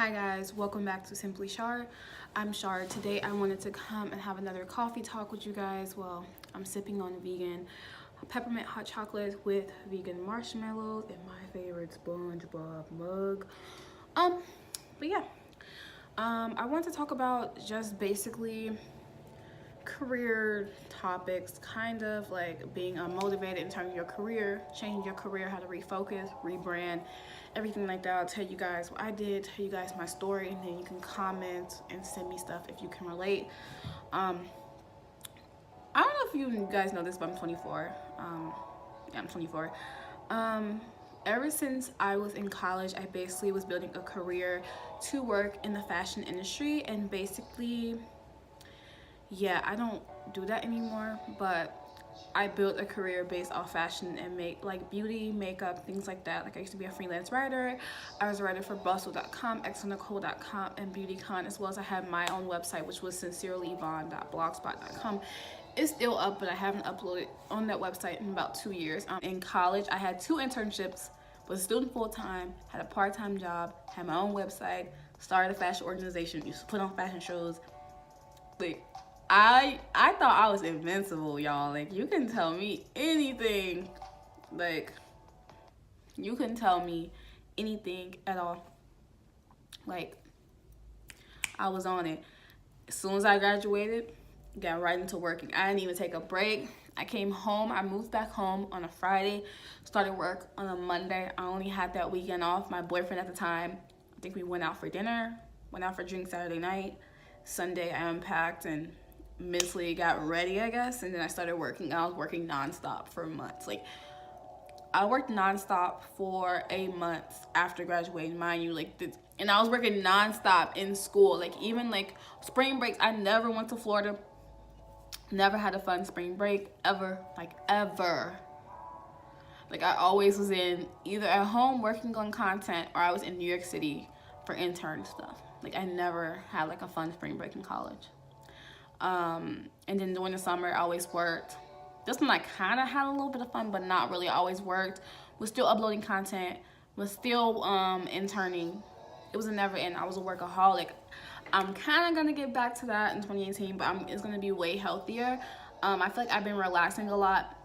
Hi guys, welcome back to Simply Char. I'm Char. Today I wanted to come and have another coffee talk with you guys. Well, I'm sipping on vegan peppermint hot chocolate with vegan marshmallows in my favorite SpongeBob mug. But yeah, I want to talk about just basically career topics, kind of like being unmotivated in terms of your career, changing your career, how to refocus, rebrand, everything like that. I'll tell you guys what I did, tell you guys my story, and then you can comment and send me stuff if you can relate. I don't know if you guys know this, but I'm 24. Yeah, I'm 24. Ever since I was in college, I basically was building a career to work in the fashion industry, and basically yeah, I don't do that anymore, but I built a career based off fashion and make like beauty, makeup, things like that. Like I used to be a freelance writer. I was a writer for bustle.com, xnicole.com, and BeautyCon, as well as I had my own website, which was sincerelyvon.blogspot.com. It's still up, but I haven't uploaded on that website in about 2 years. In college, I had 2 internships, was a student full-time, had a part-time job, had my own website, started a fashion organization, used to put on fashion shows. Like, I thought I was invincible, y'all. Like, you can tell me anything. Like, you can tell me anything at all. Like, I was on it. As soon as I graduated, got right into working. I didn't even take a break. I came home. I moved back home on a Friday, started work on a Monday. I only had that weekend off. My boyfriend at the time, I think we went out for dinner, went out for drinks Saturday night. Sunday, I unpacked and mentally got ready, I guess, and then I started working. I was working nonstop for months. Like, I worked nonstop for a month after graduating, mind you. And I was working nonstop in school. Like, even like spring breaks, I never went to Florida. Never had a fun spring break ever. Like, ever. Like, I always was in either at home working on content, or I was in New York City for intern stuff. Like, I never had like a fun spring break in college. And then during the summer, I always worked. This one I kind of had a little bit of fun, but not really. I always worked, was still uploading content, was still interning. It was a never end. I was a workaholic. I'm kind of gonna get back to that in 2018, but it's gonna be way healthier. I feel like I've been relaxing a lot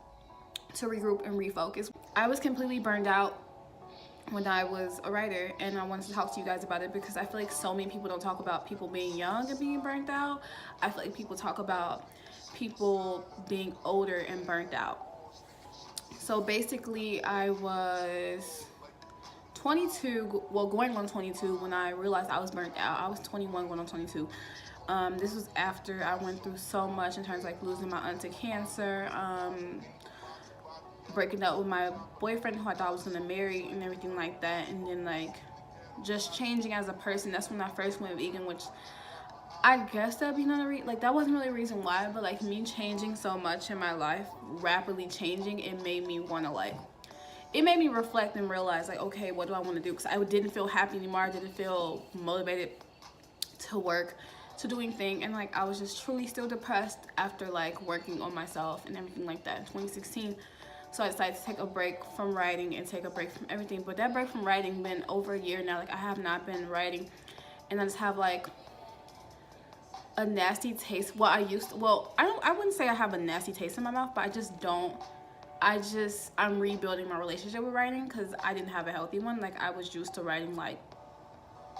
to regroup and refocus. I was completely burned out when I was a writer, and I wanted to talk to you guys about it because I feel like so many people don't talk about people being young and being burnt out. I feel like people talk about people being older and burnt out. So basically, I was 22, well, going on 22 when I realized I was burnt out. I was 21 going on 22. This was after I went through so much in terms of like losing my aunt to cancer, breaking up with my boyfriend who I thought I was gonna marry and everything like that, and then like just changing as a person. That's when I first went vegan, which I guess that'd be another like that wasn't really a reason why, but like me changing so much in my life, rapidly changing, it made me want to like, it made me reflect and realize like, okay, what do I want to do? Because I didn't feel happy anymore. I didn't feel motivated to work, to doing things, and like I was just truly still depressed after like working on myself and everything like that in 2016. So I decided to take a break from writing and take a break from everything. But that break from writing been over a year now. Like, I have not been writing, and I just have like a nasty taste. Well, I wouldn't say I have a nasty taste in my mouth, but I just don't. I'm rebuilding my relationship with writing because I didn't have a healthy one. Like, I was used to writing like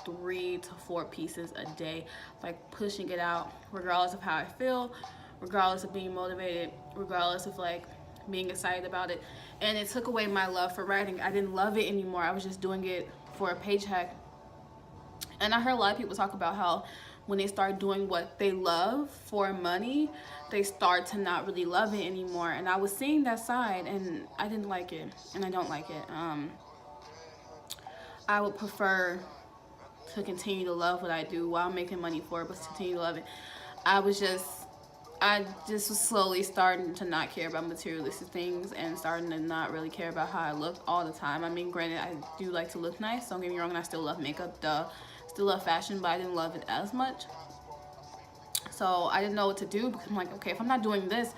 3 to 4 pieces a day, like pushing it out regardless of how I feel, regardless of being motivated, regardless of like being excited about it. And it took away my love for writing. I didn't love it anymore. I was just doing it for a paycheck. And I heard a lot of people talk about how when they start doing what they love for money, they start to not really love it anymore. And I was seeing that side, and I didn't like it, and I don't like it. I would prefer to continue to love what I do while making money for it, but to continue to love it. I just was slowly starting to not care about materialistic things and starting to not really care about how I look all the time. I mean, granted, I do like to look nice, don't get me wrong, and I still love makeup, still love fashion, but I didn't love it as much. So I didn't know what to do because I'm like, okay, if I'm not doing this,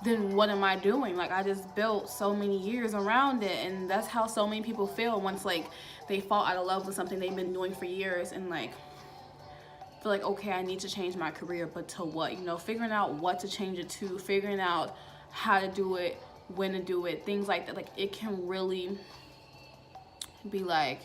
then what am I doing? Like, I just built so many years around it, and that's how so many people feel once like they fall out of love with something they've been doing for years, and like feel like, okay, I need to change my career, but to what? You know, figuring out what to change it to, figuring out how to do it, when to do it, things like that. Like, it can really be like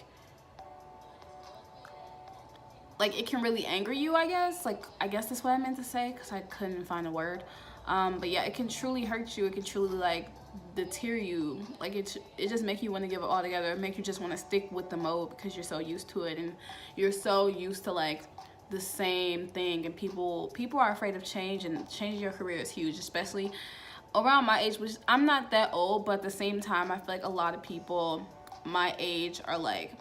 it can really anger you, I guess. Like, I guess that's what I meant to say, because I couldn't find a word. But yeah, it can truly hurt you. It can truly like deter you. Like, it just make you want to give it all together. It make you just want to stick with the mode because you're so used to it, and you're so used to like the same thing. And people are afraid of change, and changing your career is huge, especially around my age, which I'm not that old, but at the same time, I feel like a lot of people my age are like,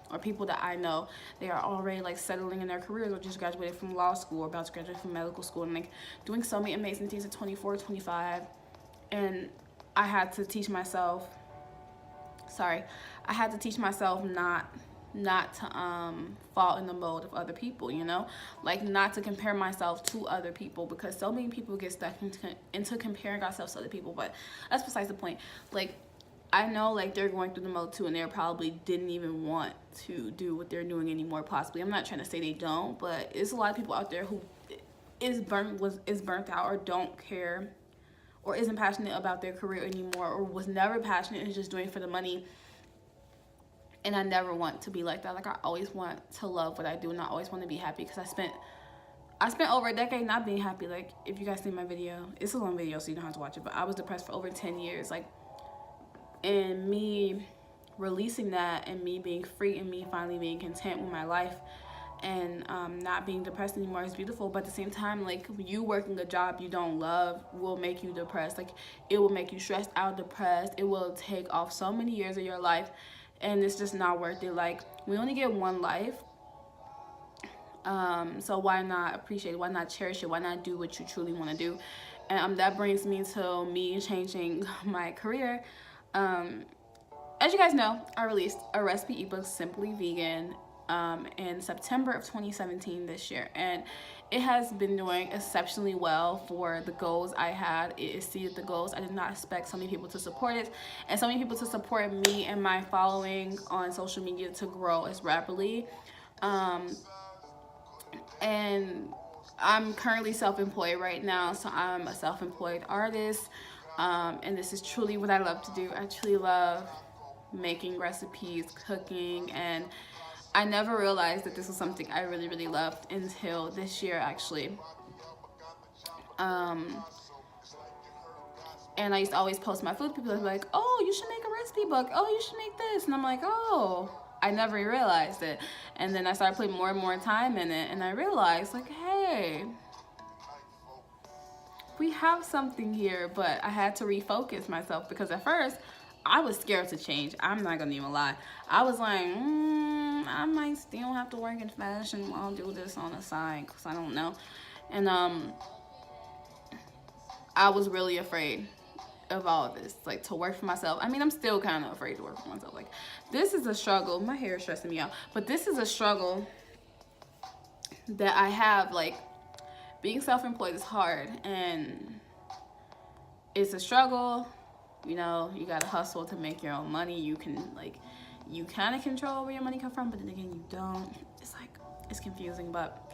or people that I know, they are already like settling in their careers, or just graduated from law school, or about to graduate from medical school, and like doing so many amazing things at 24, 25. And I had to teach myself not to fall in the mode of other people, you know, like not to compare myself to other people, because so many people get stuck into comparing ourselves to other people. But that's besides the point. Like, I know like they're going through the mode too, and they probably didn't even want to do what they're doing anymore, possibly. I'm not trying to say they don't, but it's a lot of people out there who is burnt out, or don't care, or isn't passionate about their career anymore, or was never passionate and is just doing it for the money. And I never want to be like that. Like, I always want to love what I do, and I always want to be happy, because I spent over a decade not being happy. Like, if you guys see my video, it's a long video, so you don't have to watch it, but I was depressed for over 10 years. Like, and me releasing that, and me being free, and me finally being content with my life, and not being depressed anymore is beautiful. But at the same time, like, you working a job you don't love will make you depressed. Like, it will make you stressed out, depressed. It will take off so many years of your life, and it's just not worth it. Like, we only get one life, so why not appreciate it? Why not cherish it? Why not do what you truly want to do? And that brings me to me changing my career. As you guys know, I released a recipe ebook, Simply Vegan, in September of 2017 this year, and it has been doing exceptionally well for the goals I had. It exceeded the goals. I did not expect so many people to support it, and so many people to support me and my following on social media to grow as rapidly. And I'm currently self-employed right now, so I'm a self-employed artist, and this is truly what I love to do. I truly love making recipes, cooking, and I never realized that this was something I really, really loved until this year, actually. And I used to always post my food. People are like, oh, you should make a recipe book. Oh, you should make this. And I'm like, oh, I never realized it. And then I started putting more and more time in it, and I realized, like, hey, we have something here. But I had to refocus myself, because at first I was scared to change. I'm not gonna even lie. I was like, I might still have to work in fashion. I'll do this on the side, because I don't know. And I was really afraid of all of this, like, to work for myself. I mean, I'm still kind of afraid to work for myself. Like, this is a struggle. My hair is stressing me out, but this is a struggle that I have. Like, being self-employed is hard, and it's a struggle. You know, you gotta hustle to make your own money. You can, like, you kind of control where your money comes from, but then again, you don't. It's like, it's confusing, but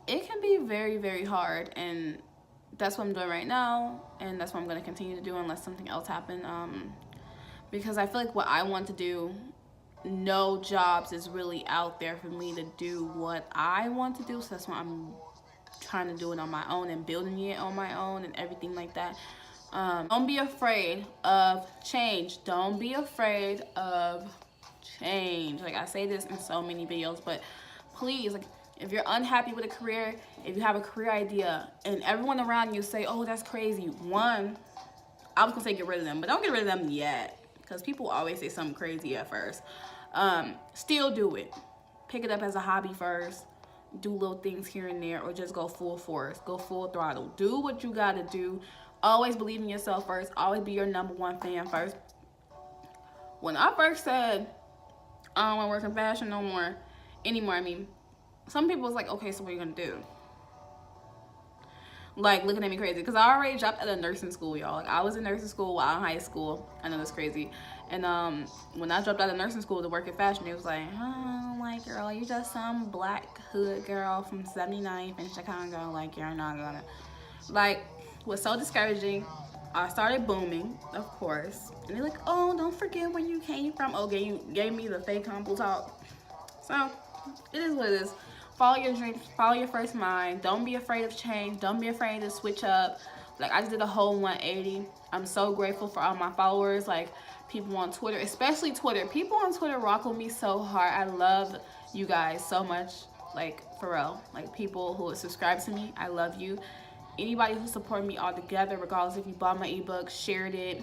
it can be very, very hard, and that's what I'm doing right now, and that's what I'm going to continue to do unless something else happens, because I feel like what I want to do, no jobs is really out there for me to do what I want to do, so that's why I'm trying to do it on my own and building it on my own and everything like that. Don't be afraid of change. Don't be afraid of change. Like, I say this in so many videos, but please, like, if you're unhappy with a career, if you have a career idea and everyone around you say, oh, that's crazy, one, I was gonna say get rid of them, but don't get rid of them yet, because people always say something crazy at first. Still do it. Pick it up as a hobby first. Do little things here and there, or just go full force, go full throttle. Do what you gotta do. Always believe in yourself first. Always be your #1 fan first. When I first said I don't want to work in fashion anymore, I mean, some people was like, okay, so what are you gonna do? Like, looking at me crazy, because I already dropped out of nursing school, y'all. Like, I was in nursing school while in high school. I know that's crazy. And when I dropped out of nursing school to work in fashion, it was like, oh, like, girl, you just some black hood girl from 79th in Chicago. Like, you're not gonna. Like, was so discouraging. I started booming, of course. And they're like, oh, don't forget where you came from. Oh, gave me the fake humble talk. So, it is what it is. Follow your dreams, follow your first mind. Don't be afraid of change. Don't be afraid to switch up. Like, I just did a whole 180. I'm so grateful for all my followers. Like, people on Twitter, especially Twitter. People on Twitter rock with me so hard. I love you guys so much. Like, for real. Like, people who subscribe to me, I love you. Anybody who supported me all together, regardless if you bought my ebook, shared it,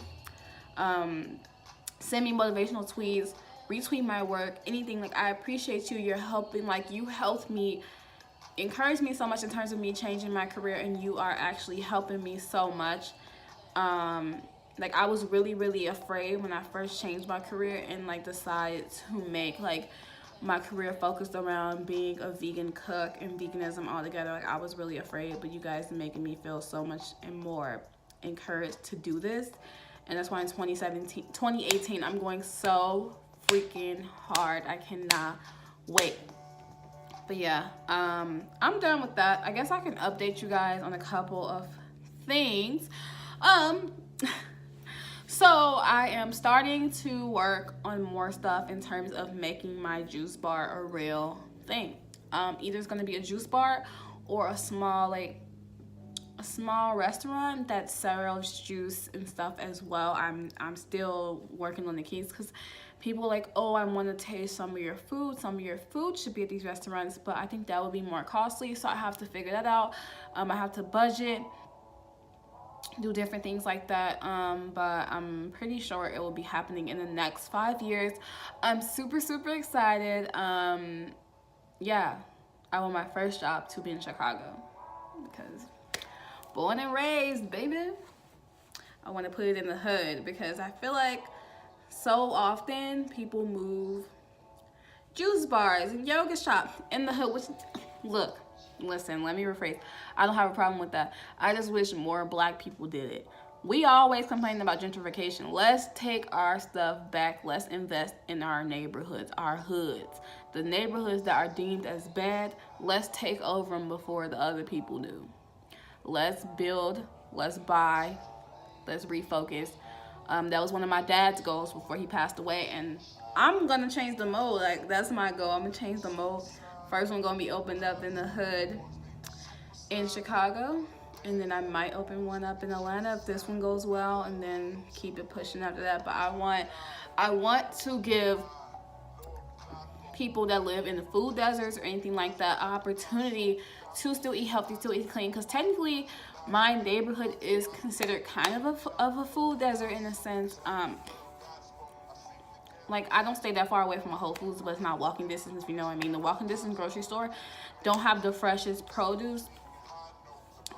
send me motivational tweets, retweet my work, anything. Like, I appreciate you. You're helping. Like, you helped me, encourage me so much in terms of me changing my career, and you are actually helping me so much. Like, I was really, really afraid when I first changed my career and, like, decided to make, like, my career focused around being a vegan cook and veganism altogether. Like, I was really afraid, but you guys are making me feel so much and more encouraged to do this. And that's why in 2018, I'm going so freaking hard. I cannot wait. But yeah, I'm done with that. I guess I can update you guys on a couple of things. So I am starting to work on more stuff in terms of making my juice bar a real thing. Either it's going to be a juice bar or a small restaurant that sells juice and stuff as well. I'm still working on the keys because people are like, oh, I want to taste some of your food. Some of your food should be at these restaurants, but I think that would be more costly. So I have to figure that out. I have to budget, do different things like that, but I'm pretty sure it will be happening in the next 5 years. I'm super excited. Yeah, I want my first job to be in Chicago because born and raised, baby. I want to put it in the hood because I feel like so often people move juice bars and yoga shop in the hood, which, look, listen, let me rephrase. I don't have a problem with that. I just wish more black people did it. We always complain about gentrification. Let's take our stuff back. Let's invest in our neighborhoods, our hoods. The neighborhoods that are deemed as bad, let's take over them before the other people do. Let's build, let's buy, let's refocus. That was one of my dad's goals before he passed away, and I'm gonna change the mold. Like, that's my goal. I'm gonna change the mold. First one gonna be opened up in the hood in Chicago, and then I might open one up in Atlanta if this one goes well, and then keep it pushing after that. But I want to give people that live in the food deserts or anything like that an opportunity to still eat healthy, still eat clean, because technically my neighborhood is considered kind of a food desert in a sense. Like, I don't stay that far away from a Whole Foods, but it's not walking distance, if you know what I mean. The walking distance grocery store don't have the freshest produce,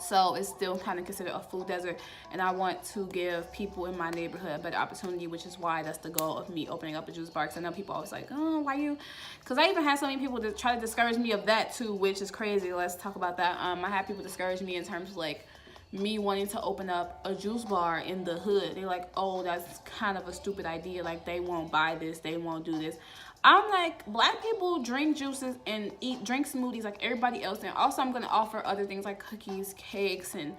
so it's still kind of considered a food desert. And I want to give people in my neighborhood a better opportunity, which is why that's the goal of me opening up a juice bar. Because I know people always like, oh, why you? Because I even had so many people that try to discourage me of that too, which is crazy. Let's talk about that. I had people discourage me in terms of, like, me wanting to open up a juice bar in the hood. They're like, oh, that's kind of a stupid idea. Like, they won't buy this, they won't do this. I'm like, black people drink juices and drink smoothies like everybody else. And also, I'm going to offer other things like cookies, cakes, and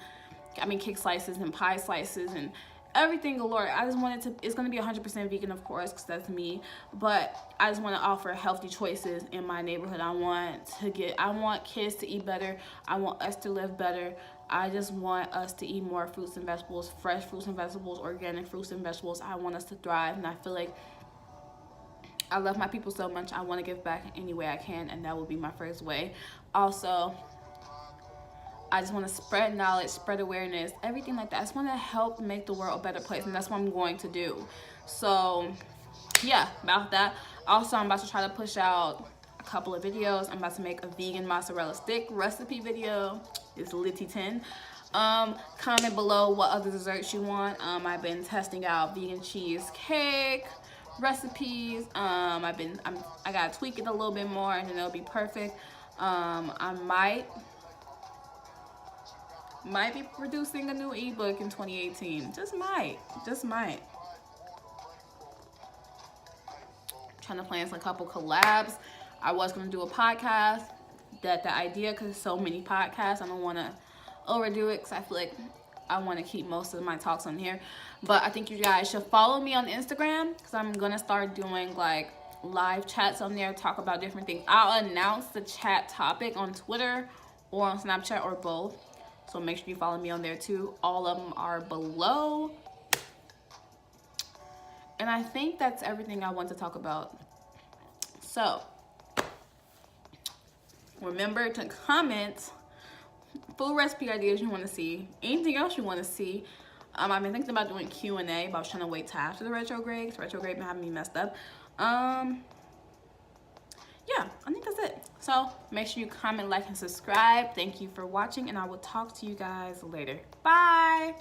cake slices and pie slices and everything galore. I just wanted to, it's going to be 100% vegan, of course, because that's me. But I just want to offer healthy choices in my neighborhood. I want kids to eat better. I want us to live better. I just want us to eat more fruits and vegetables, fresh fruits and vegetables, organic fruits and vegetables. I want us to thrive, and I feel like I love my people so much. I want to give back any way I can, and that will be my first way. Also, I just want to spread knowledge, spread awareness, everything like that. I just want to help make the world a better place, and that's what I'm going to do. So, yeah, about that. Also, I'm about to try to push out a couple of videos. I'm about to make a vegan mozzarella stick recipe video. It's Litty 10. Comment below what other desserts you want. I've been testing out vegan cheesecake recipes. I gotta tweak it a little bit more, and then it'll be perfect. I might be producing a new ebook in 2018. Just might. trying to plan a couple collabs. I was going to do a podcast. The idea, because so many podcasts, I don't want to overdo it because I feel like I want to keep most of my talks on here. But I think you guys should follow me on Instagram, because I'm going to start doing like live chats on there, talk about different things. I'll announce the chat topic on Twitter or on Snapchat or both. So make sure you follow me on there too. All of them are below. And I think that's everything I want to talk about. So remember to comment full recipe ideas you want to see, anything else you want to see. I've been thinking about doing Q&A, but I was trying to wait till after the retrograde, because retrograde been having me messed up. Yeah, I think that's it. So make sure you comment, like, and subscribe. Thank you for watching, and I will talk to you guys later. Bye.